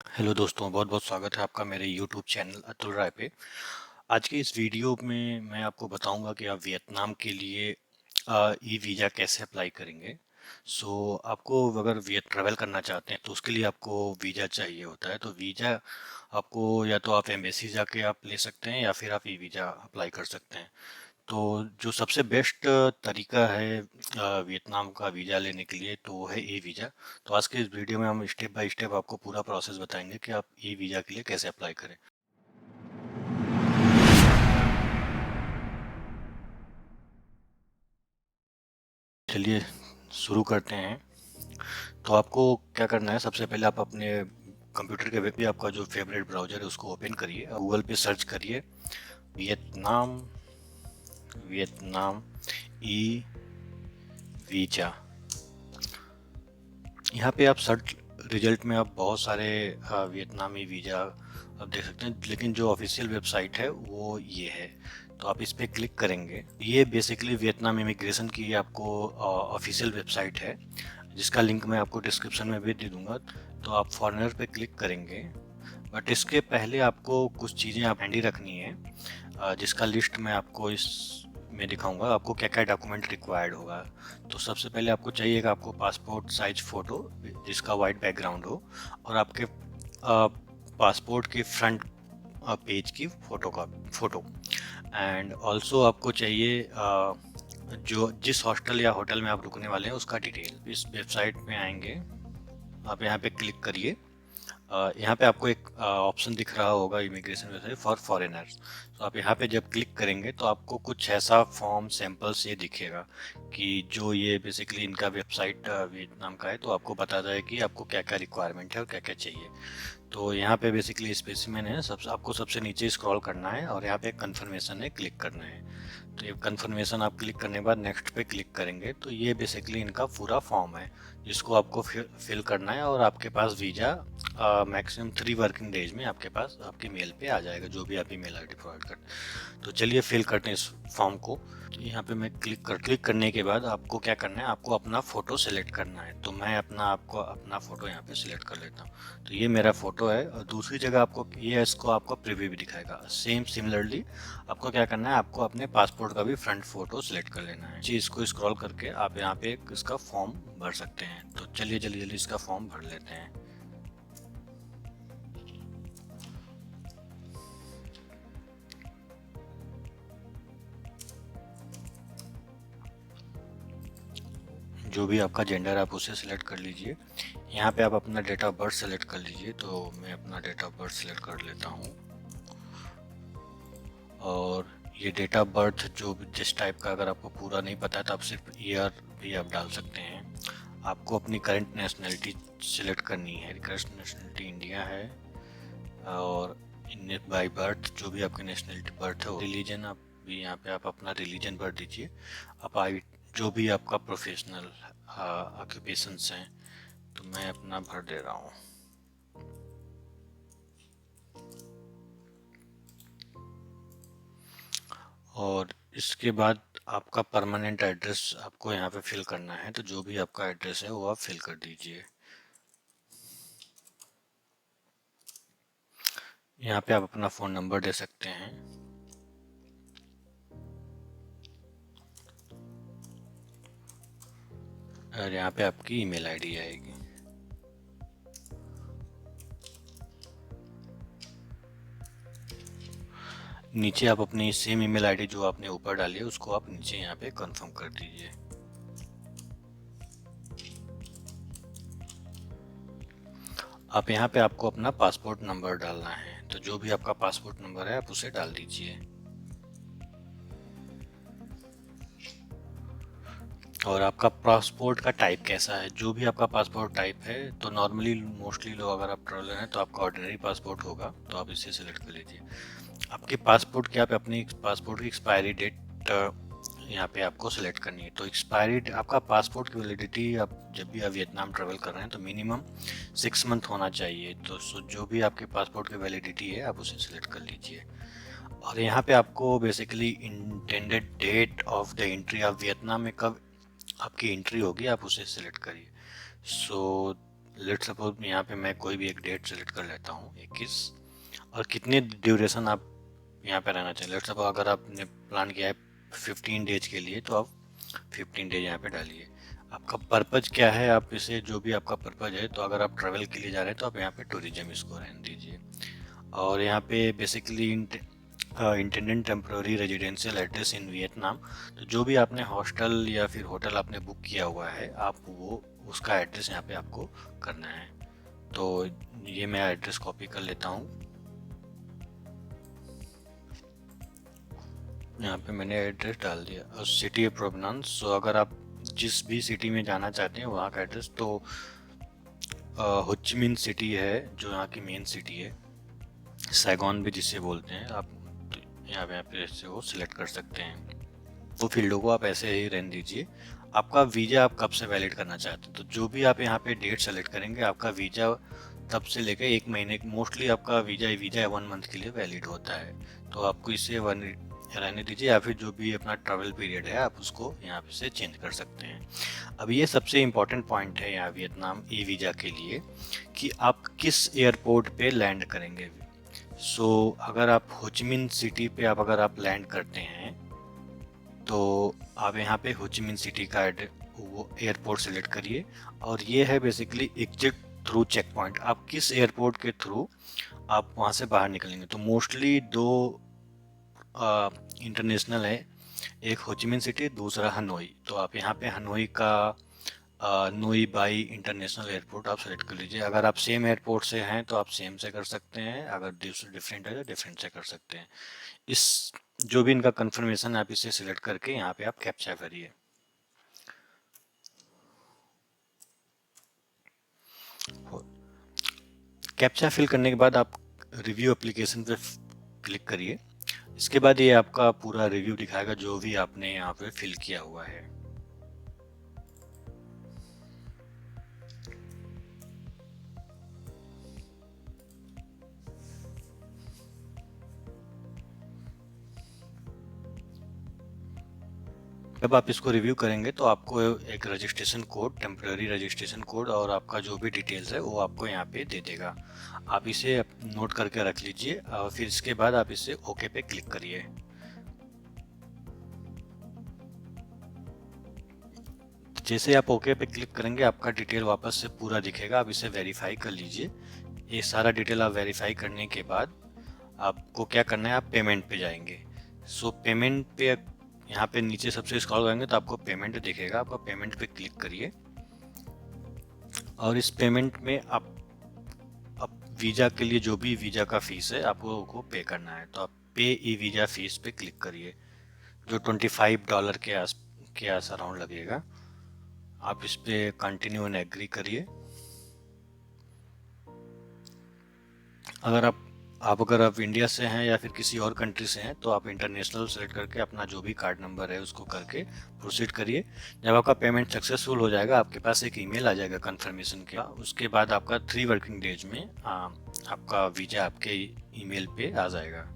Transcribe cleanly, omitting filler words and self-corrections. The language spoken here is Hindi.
हेलो दोस्तों, बहुत बहुत स्वागत है आपका मेरे यूट्यूब चैनल अतुल राय पे। आज के इस वीडियो में मैं आपको बताऊंगा कि आप वियतनाम के लिए ई वीज़ा कैसे अप्लाई करेंगे। आपको अगर वियत ट्रैवल करना चाहते हैं तो उसके लिए आपको वीज़ा चाहिए होता है। तो वीज़ा आपको या तो आप एम्बेसी जाके आप ले सकते हैं या फिर आप ई वीज़ा अप्लाई कर सकते हैं। तो जो सबसे बेस्ट तरीका है वियतनाम का वीज़ा लेने के लिए तो वो है ई वीज़ा। तो आज के इस वीडियो में हम स्टेप बाय स्टेप आपको पूरा प्रोसेस बताएंगे कि आप ई वीज़ा के लिए कैसे अप्लाई करें। चलिए शुरू करते हैं। तो आपको क्या करना है, सबसे पहले आप अपने कंप्यूटर के वेब पे आपका जो फेवरेट ब्राउज़र है उसको ओपन करिए, गूगल पे सर्च करिए वियतनाम वियतनाम ई वीज़ा। यहाँ पे आप सर्च रिजल्ट में आप बहुत सारे वियतनामी वीज़ा आप देख सकते हैं, लेकिन जो ऑफिशियल वेबसाइट है वो ये है। तो आप इस पर क्लिक करेंगे। ये बेसिकली वियतनाम इमिग्रेशन की आपको ऑफिशियल वेबसाइट है, जिसका लिंक मैं आपको डिस्क्रिप्शन में भी दे दूंगा। तो आप फॉरेनर पे क्लिक करेंगे, बट इसके पहले आपको कुछ चीज़ें आप हैंडी रखनी है, जिसका लिस्ट मैं आपको इस में दिखाऊंगा आपको क्या क्या डॉक्यूमेंट रिक्वायर्ड होगा। तो सबसे पहले आपको चाहिएगा आपको पासपोर्ट साइज फ़ोटो जिसका वाइट बैकग्राउंड हो, और आपके पासपोर्ट के फ्रंट पेज की फ़ोटो। एंड ऑल्सो आपको चाहिए जो जिस हॉस्टल या होटल में आप रुकने वाले हैं उसका डिटेल। इस वेबसाइट में आएंगे, आप यहाँ पे क्लिक करिए। यहाँ पे आपको एक ऑप्शन दिख रहा होगा इमिग्रेशन वेबसाइट फॉर फॉरेनर्स। तो आप यहाँ पे जब क्लिक करेंगे तो आपको कुछ ऐसा फॉर्म सैंपल्स ये दिखेगा कि जो ये बेसिकली इनका वेबसाइट वियतनाम का है। तो आपको बताता है कि आपको क्या क्या रिक्वायरमेंट है और क्या क्या चाहिए। तो यहाँ पे बेसिकली स्पेसिमेन है, आपको सबसे नीचे स्क्रॉल करना है और यहाँ पे कंफर्मेशन है, क्लिक करना है। तो ये कंफर्मेशन आप क्लिक करने के बाद नेक्स्ट पे क्लिक करेंगे तो ये बेसिकली इनका पूरा फॉर्म है जिसको आपको फिल करना है, और आपके पास वीज़ा मैक्सिमम 3 वर्किंग डेज में आपके पास आपके मेल पे आ जाएगा, जो भी आप ईमेल आईडी प्रोवाइड करते। तो चलिए फिल करते हैं इस फॉर्म को। तो यहाँ पे मैं क्लिक करने के बाद आपको क्या करना है, आपको अपना फ़ोटो सेलेक्ट करना है। तो मैं आपको अपना फ़ोटो यहाँ पे सिलेक्ट कर लेता हूँ। तो ये मेरा फ़ोटो है, और दूसरी जगह आपको ये इसको आपको प्रीव्यू भी दिखाएगा। सिमिलरली आपको क्या करना है, आपको अपने पासपोर्ट का भी फ्रंट फ़ोटो सिलेक्ट कर लेना है जी। इसको स्क्रॉल करके आप यहाँ पे इसका फॉर्म भर सकते हैं। तो चलिए जल्दी जल्दी इसका फॉर्म भर लेते हैं। जो भी आपका जेंडर आप उसे सिलेक्ट कर लीजिए। यहाँ पे आप अपना डेट ऑफ बर्थ सेलेक्ट कर लीजिए। तो मैं अपना डेट ऑफ बर्थ सेलेक्ट कर लेता हूँ, और ये डेट ऑफ बर्थ जो जिस टाइप का अगर आपको पूरा नहीं पता है तो आप सिर्फ ईयर भी आप डाल सकते हैं। आपको अपनी करंट नेशनलिटी सिलेक्ट करनी है। करंट नेशनलिटी इंडिया है, और बाई बर्थ जो भी आपकी नेशनलिटी बर्थ है। रिलीजन आप भी यहाँ पे आप अपना रिलीजन भर दीजिए। आप आई जो भी आपका प्रोफेशनल ऑक्यूपेशंस हैं, तो मैं अपना भर दे रहा हूँ। और इसके बाद आपका परमानेंट एड्रेस आपको यहाँ पे फिल करना है। तो जो भी आपका एड्रेस है वो आप फिल कर दीजिए। यहाँ पे आप अपना फ़ोन नंबर दे सकते हैं। और यहाँ पे आपकी ईमेल आईडी आएगी। नीचे आप अपनी सेम ईमेल आईडी जो आपने ऊपर डाली है उसको आप नीचे यहाँ पे कंफर्म कर दीजिए। आप यहाँ पे आपको अपना पासपोर्ट नंबर डालना है। तो जो भी आपका पासपोर्ट नंबर है आप उसे डाल दीजिए। और आपका पासपोर्ट का टाइप कैसा है, जो भी आपका पासपोर्ट टाइप है। तो नॉर्मली मोस्टली लोग अगर आप ट्रैवलर हैं तो आपका ऑर्डिनरी पासपोर्ट होगा, तो आप इसे सिलेक्ट कर लीजिए। आपके पासपोर्ट की आप अपनी पासपोर्ट की एक्सपायरी डेट यहाँ पे आपको सिलेक्ट करनी है। तो एक्सपायरी आपका पासपोर्ट की वैलिडिटी आप जब भी आप वियतनाम ट्रैवल कर रहे हैं तो मिनिमम 6 मंथ होना चाहिए। तो जो भी आपके पासपोर्ट की वैलिडिटी है आप उसे सिलेक्ट कर लीजिए। और यहाँ पे आपको basically intended date of the entry of Vietnam में कब आपकी एंट्री होगी आप उसे सिलेक्ट करिए। सो लेट सपोज यहाँ पे मैं कोई भी एक डेट सेलेक्ट कर लेता हूँ 21, और कितने ड्यूरेशन आप यहाँ पे रहना चाहिए। लेट सपोज अगर आपने प्लान किया है 15 डेज के लिए, तो आप 15 डेज यहाँ पे डालिए। आपका पर्पज क्या है, आप इसे जो भी आपका पर्पज है, तो अगर आप ट्रैवल के लिए जा रहे हैं तो आप यहाँ पे टूरिज्म इसको रहने दीजिए। और यहाँ पे basically intended temporary residential address in Vietnam, तो जो भी आपने हॉस्टल या फिर होटल आपने बुक किया हुआ है, आप वो उसका एड्रेस यहाँ पे आपको करना है। तो ये मैं एड्रेस कॉपी कर लेता हूँ। यहाँ पे मैंने एड्रेस डाल दिया और सिटी ऑफ प्रोवेनांस। तो अगर आप जिस भी सिटी में जाना चाहते हैं वहाँ का एड्रेस, तो होचिमिन सिटी है जो यहाँ की मेन सिटी है, सैगॉन भी जिसे बोलते हैं आप, तो यहाँ पे से वो सिलेक्ट कर सकते हैं। वो फील्डों को आप ऐसे ही रहने दीजिए। आपका वीज़ा आप कब से वैलिड करना चाहते हैं, तो जो भी आप यहाँ पे डेट सेलेक्ट करेंगे, आपका वीज़ा तब से लेकर 1 महीने, मोस्टली आपका वीज़ा 1 मंथ के लिए वैलिड होता है। तो आपको इसे रहने दीजिए, या फिर जो भी अपना ट्रैवल पीरियड है आप उसको यहाँ पे से चेंज कर सकते हैं। अब ये सबसे इम्पॉर्टेंट पॉइंट है यहाँ वियतनाम ई वीज़ा के लिए, कि आप किस एयरपोर्ट पे लैंड करेंगे। अगर आप होचिमिन सिटी पे अगर आप लैंड करते हैं, तो आप यहाँ पे होचिमिन सिटी का वो एयरपोर्ट सेलेक्ट करिए। और ये है basically exit through check point, आप किस एयरपोर्ट के थ्रू आप वहाँ से बाहर निकलेंगे। तो मोस्टली 2 इंटरनेशनल है, एक होचिमिन सिटी, दूसरा हनोई। तो आप यहाँ पे हनोई का नोई बाई इंटरनेशनल एयरपोर्ट आप सेलेक्ट कर लीजिए। अगर आप सेम एयरपोर्ट से हैं तो आप सेम से कर सकते हैं, अगर डिफरेंट है तो डिफरेंट से कर सकते हैं। इस जो भी इनका कंफर्मेशन आप इसे सिलेक्ट करके यहाँ पे आप कैप्चा करिए। कैप्चा फिल करने के बाद आप रिव्यू एप्लीकेशन पे क्लिक करिए। इसके बाद ये आपका पूरा रिव्यू दिखाएगा जो भी आपने यहाँ पे फिल किया हुआ है। जब आप इसको रिव्यू करेंगे तो आपको एक registration code, temporary registration code, और आपका जो भी डिटेल्स है वो आपको यहाँ पे दे देगा। आप इसे नोट करके रख लीजिए और फिर इसके बाद आप इसे ओके पे क्लिक करिए। जैसे आप ओके पे क्लिक करेंगे आपका डिटेल वापस से पूरा दिखेगा। आप इसे वेरीफाई कर लीजिए। ये सारा डिटेल आप वेरीफाई करने के बाद आपको क्या करना है, आप पेमेंट पे जाएंगे। पेमेंट पे यहाँ पे नीचे सबसे स्क्रॉल करेंगे तो आपको पेमेंट दिखेगा, आपको पेमेंट पे क्लिक करिए। और इस पेमेंट में आप वीज़ा के लिए जो भी वीज़ा का फीस है आपको को पे करना है, तो आप पे ई वीज़ा फीस पे क्लिक करिए, जो $25 के आस अराउंड लगेगा। आप इस पे कंटिन्यू एंड एग्री करिए। अगर आप इंडिया से हैं या फिर किसी और कंट्री से हैं तो आप इंटरनेशनल सेलेक्ट करके अपना जो भी कार्ड नंबर है उसको करके प्रोसीड करिए। जब आपका पेमेंट सक्सेसफुल हो जाएगा आपके पास एक ईमेल आ जाएगा कंफर्मेशन का। उसके बाद आपका 3 वर्किंग डेज में आपका वीज़ा आपके ईमेल पे आ जाएगा।